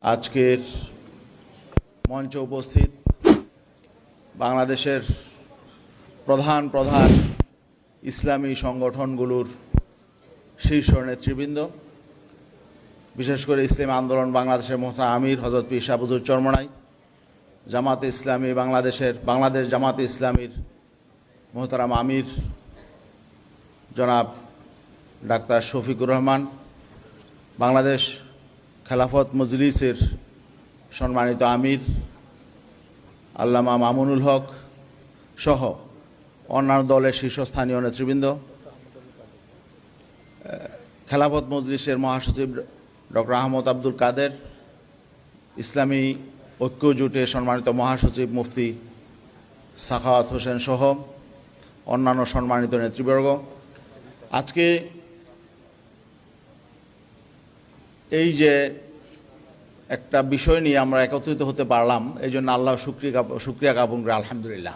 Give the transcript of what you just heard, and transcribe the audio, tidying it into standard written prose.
আজকের মঞ্চে উপস্থিত বাংলাদেশের প্রধান প্রধান ইসলামী সংগঠনগুলোর শীর্ষ নেতৃবৃন্দ, বিশেষ করে ইসলামী আন্দোলন বাংলাদেশের মোহতারাম আমির হযরত পীর সাহেব হুজুর চরমনাই, জামাতে ইসলামী বাংলাদেশ জামাতে ইসলামীর মোহতারাম আমির জনাব ডাক্তার শফিকুর রহমান, বাংলাদেশ খেলাফত মজলিসের সম্মানিত আমির আল্লামা মামুনুল হক সহ অন্যান্য দলের শীর্ষস্থানীয় নেতৃবৃন্দ, খেলাফত মজলিসের মহাসচিব ডক্টর আহমদ আব্দুল কাদের, ইসলামী ঐক্য জোটের সম্মানিত মহাসচিব মুফতি সাখাওয়াত হোসেন সহ অন্যান্য সম্মানিত নেতৃবর্গ, আজকে এই যে একটা বিষয় নিয়ে আমরা একত্রিত হতে পারলাম, এই জন্য আল্লাহ শুকরিয়া জ্ঞাপন করি, আলহামদুলিল্লাহ।